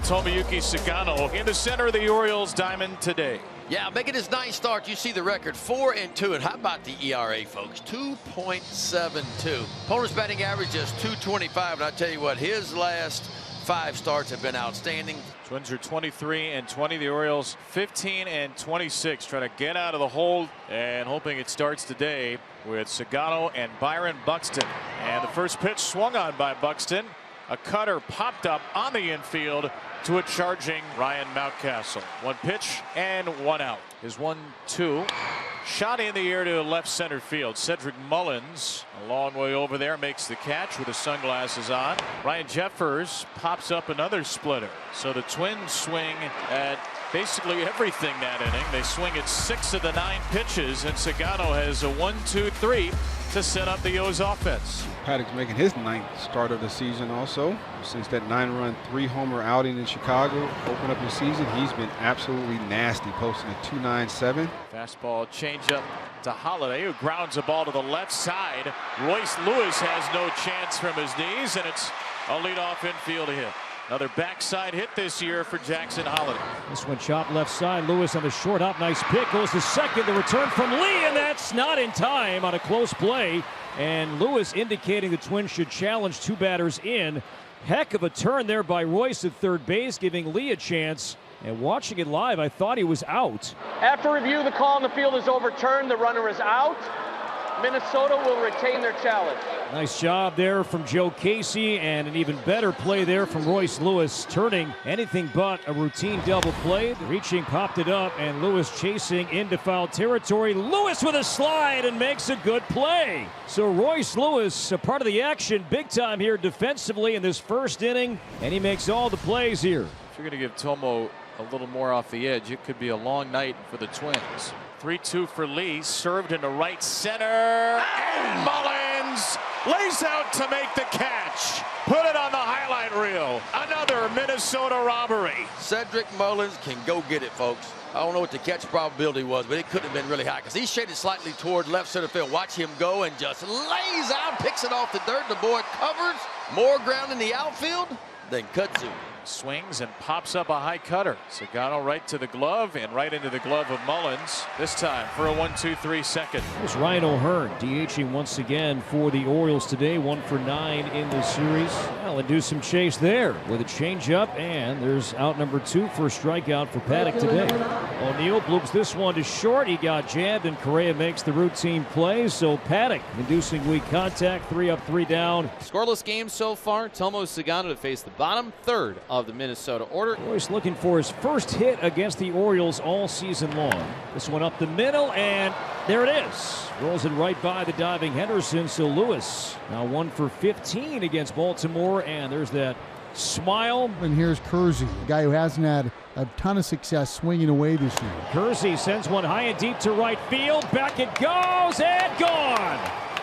Tomoyuki Sagano in the center of the Orioles diamond today. Yeah, making his ninth start. You see the record, 4-2. And how about the ERA, folks? 2.72. Opponent's batting average is 225. And I tell you what, his last 5 starts have been outstanding. Twins are 23-20. The Orioles 15-26. Trying to get out of the hole and hoping it starts today with Sagano and Byron Buxton. And the first pitch swung on by Buxton. A cutter popped up on the infield to a charging Ryan Mountcastle. 1 pitch and 1 out. His 1-2. Shot in the air to left center field. Cedric Mullins, a long way over there, makes the catch with his sunglasses on. Ryan Jeffers pops up another splitter. So the Twins swing at basically everything that inning. They swing at 6 of the 9 pitches, and Sagano has a 1-2-3 to set up the O's offense. Paddack's making his 9th start of the season also. Since that 9-run 3-homer outing in Chicago opened up the season, he's been absolutely nasty, posting a 2.97. Fastball changeup to Holiday, who grounds a ball to the left side. Royce Lewis has no chance from his knees, and it's a leadoff infield hit. Another backside hit this year for Jackson Holiday. This one chopped left side. Lewis on the short hop. Nice pick. Goes to second. The return from Lee, and that's not in time on a close play. And Lewis indicating the Twins should challenge 2 batters in. Heck of a turn there by Royce at third base, giving Lee a chance. And watching it live, I thought he was out. After review, the call on the field is overturned. The runner is out. Minnesota will retain their challenge. Nice job there from Joe Casey, and an even better play there from Royce Lewis, turning anything but a routine double play. Reaching, popped it up, and Lewis chasing into foul territory. Lewis with a slide and makes a good play. So Royce Lewis, a part of the action big time here defensively in this first inning, and he makes all the plays here. If you're going to give Tomo a little more off the edge, it could be a long night for the Twins. 3-2 for Lee, served into right center, and Mullins lays out to make the catch. Put it on the highlight reel. Another Minnesota robbery. Cedric Mullins can go get it, folks. I don't know what the catch probability was, but it could have been really high because he shaded slightly toward left center field. Watch him go and just lays out, picks it off the dirt. The boy covers more ground in the outfield than kudzu. Swings and pops up a high cutter. Sagano right to the glove and right into the glove of Mullins. This time for a 1-2-3 second. Here's Ryan O'Hearn DHing once again for the Orioles today. 1 for 9 in the series. Well, and do some chase there with a changeup, and there's out number 2 for a strikeout for Paddack today. O'Neill bloops this one to short. He got jabbed, and Correa makes the routine play. So Paddack inducing weak contact. 3 up, 3 down. Scoreless game so far. Tomo Sagano to face the bottom third of the Minnesota order. Royce looking for his first hit against the Orioles all season long. This one up the middle, and there it is. Rolls it right by the diving Henderson. So Lewis now 1 for 15 against Baltimore, and there's that smile. And here's Kersey, a guy who hasn't had a ton of success swinging away this year. Kersey sends one high and deep to right field. Back it goes, and gone.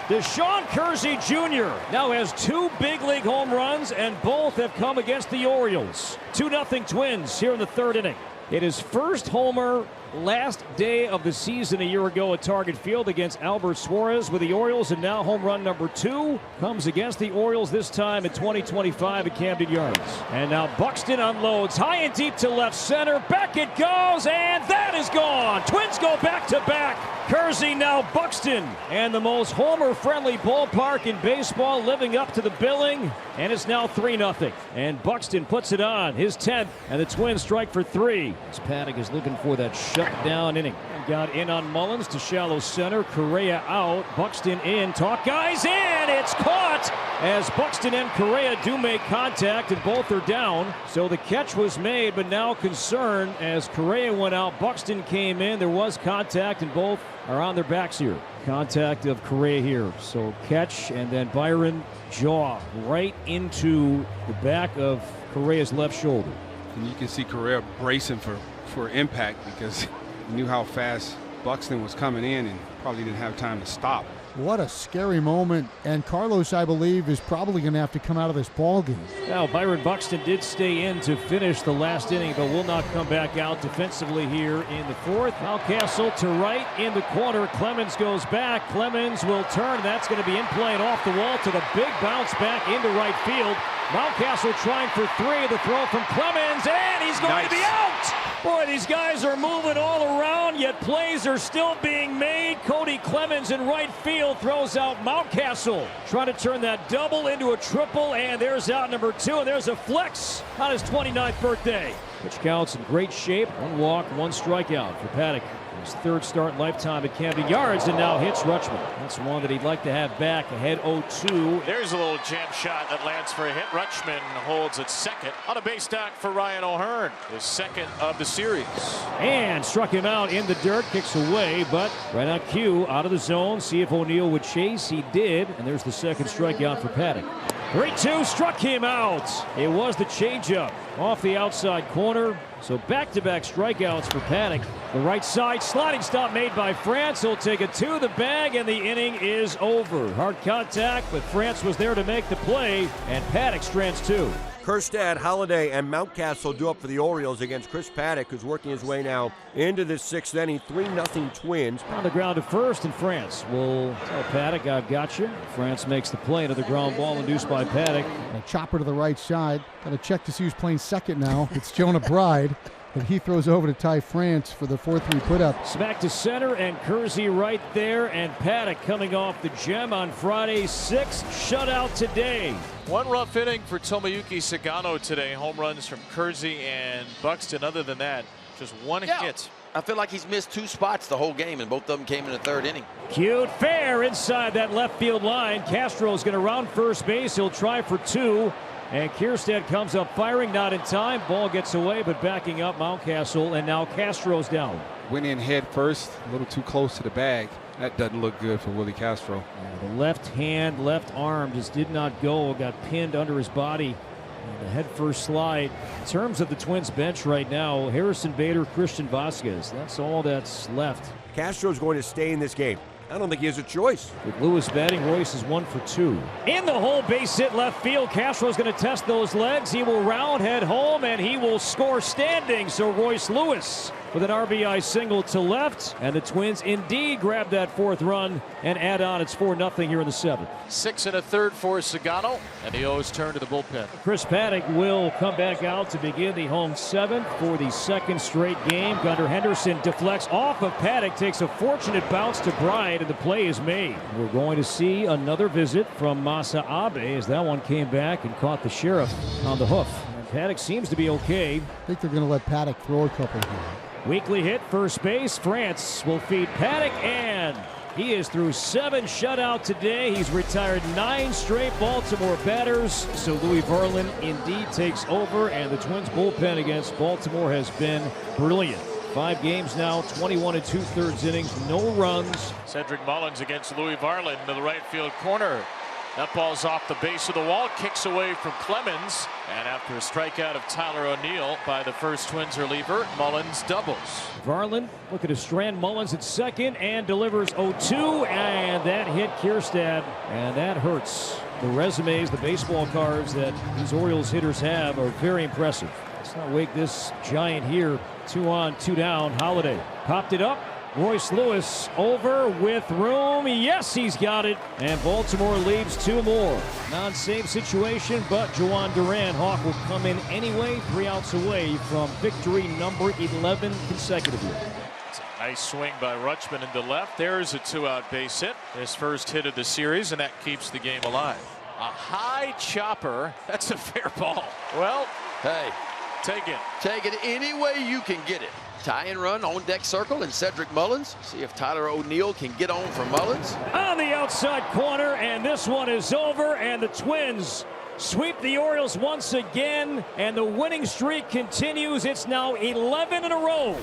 Deshaun Kersey Jr. now has 2 big league home runs, and both have come against the Orioles. 2-0 Twins here in the 3rd inning. It is first homer last day of the season a year ago at Target Field against Albert Suarez with the Orioles, and now home run number 2 comes against the Orioles, this time in 2025 at Camden Yards. And now Buxton unloads high and deep to left center. Back it goes, and that is gone. Twins go back to back. Kersey, now Buxton, and the most homer-friendly ballpark in baseball living up to the billing, and it's now 3-0. And Buxton puts it on, his 10th, and the Twins strike for 3. As Paddack is looking for that shutdown inning. Got in on Mullins to shallow center. Correa out. Buxton in. Talk guys in. It's caught as Buxton and Correa do make contact, and both are down. So the catch was made, but now concern as Correa went out. Buxton came in. There was contact, and both are on their backs here. Contact of Correa here. So catch, and then Byron jaw right into the back of Correa's left shoulder. And you can see Correa bracing for impact because he knew how fast Buxton was coming in and probably didn't have time to stop. What a scary moment, and Carlos, I believe, is probably going to have to come out of this ballgame. Now, Byron Buxton did stay in to finish the last inning, but will not come back out defensively here in the 4th. Mountcastle to right in the corner. Clemens goes back. Clemens will turn. That's going to be in play and off the wall to the big bounce back into right field. Mountcastle trying for 3. The throw from Clemens, and he's going to be out. Boy, these guys are moving all around, yet plays are still being made. Cody Clemens in right field throws out Mountcastle. Trying to turn that double into a triple, and there's out number 2, and there's a flex on his 29th birthday. Pitch counts in great shape. 1 walk, 1 strikeout for Paddack. His 3rd start lifetime at Camden Yards, and now hits Rutschman. That's one that he'd like to have back ahead 0-2. There's a little jam shot that lands for a hit. Rutschman holds at second on a base knock for Ryan O'Hearn, his 2nd of the series. And struck him out in the dirt, kicks away, but right on cue, out of the zone. See if O'Neill would chase. He did, and there's the 2nd strikeout for Paddack. 3-2, struck him out. It was the changeup off the outside corner. So back-to-back strikeouts for Paddack. The right side sliding stop made by France. He'll take it to the bag, and the inning is over. Hard contact, but France was there to make the play, and Paddack strands 2. Kjerstad, Holliday, and Mountcastle do up for the Orioles against Chris Paddack, who's working his way now into the 6th inning. 3-0 Twins. On the ground to first, and France will tell Paddack, I've got you. France makes the play into the ground ball induced by Paddack. A chopper to the right side. Got to check to see who's playing second now. It's Jonah Bride. But he throws over to Ty France for the 4-3 put-up. Smack to center, and Kersey right there, and Paddack coming off the gem on Friday. 6 shutout today. 1 rough inning for Tomoyuki Sagano today. Home runs from Kersey and Buxton. Other than that, just 1 hit. I feel like he's missed 2 spots the whole game, and both of them came in the 3rd inning. Cute fair inside that left field line. Castro's going to round first base. He'll try for 2. And Kjerstad comes up firing, not in time. Ball gets away, but backing up Mountcastle, and now Castro's down. Went in head first, a little too close to the bag. That doesn't look good for Willie Castro. The left hand, left arm just did not go. Got pinned under his body. And the head first slide. In terms of the Twins bench right now, Harrison Bader, Christian Vasquez. That's all that's left. Castro's going to stay in this game. I don't think he has a choice. With Lewis batting, Royce is 1 for 2. In the hole, base hit left field. Castro's going to test those legs. He will round, head home, and he will score standing. So Royce Lewis with an RBI single to left. And the Twins indeed grab that 4th run and add on. It's 4-0 here in the 7th. 6 1/3 for Sagano, and the O's turn to the bullpen. Chris Paddack will come back out to begin the home 7th for the 2nd straight game. Gunnar Henderson deflects off of Paddack, takes a fortunate bounce to Bride, and the play is made. We're going to see another visit from Masa Abe as that one came back and caught the sheriff on the hoof. And Paddack seems to be okay. I think they're going to let Paddack throw a couple here. Weekly hit, first base. France will feed Paddack, and he is through 7 shutout today. He's retired 9 straight Baltimore batters. So Louis Varland indeed takes over, and the Twins bullpen against Baltimore has been brilliant. 5 games now, 21 2/3 innings, no runs. Cedric Mullins against Louis Varland into the right field corner. That ball's off the base of the wall, kicks away from Clemens, and after a strikeout of Tyler O'Neill by the first Twins reliever, Mullins doubles. Varland looking to strand Mullins at second and delivers 0-2, and that hit Kjerstad, and that hurts. The resumes, the baseball cards that these Orioles hitters have are very impressive. Let's not wake this giant here. 2 on, 2 down. Holliday popped it up. Royce Lewis over with room. Yes, he's got it. And Baltimore leaves 2 more. Non-save situation, but Juwan Duran Hawk will come in anyway. 3 outs away from victory number 11 consecutively. It's a nice swing by Rutschman into left. There's a 2-out base hit. His first hit of the series, and that keeps the game alive. A high chopper. That's a fair ball. Well, Hey, take it. take it any way you can get it. Tie and run on deck circle, and Cedric Mullins. See if Tyler O'Neill can get on for Mullins. On the outside corner, and this one is over, and the Twins sweep the Orioles once again, and the winning streak continues. It's now 11 in a row.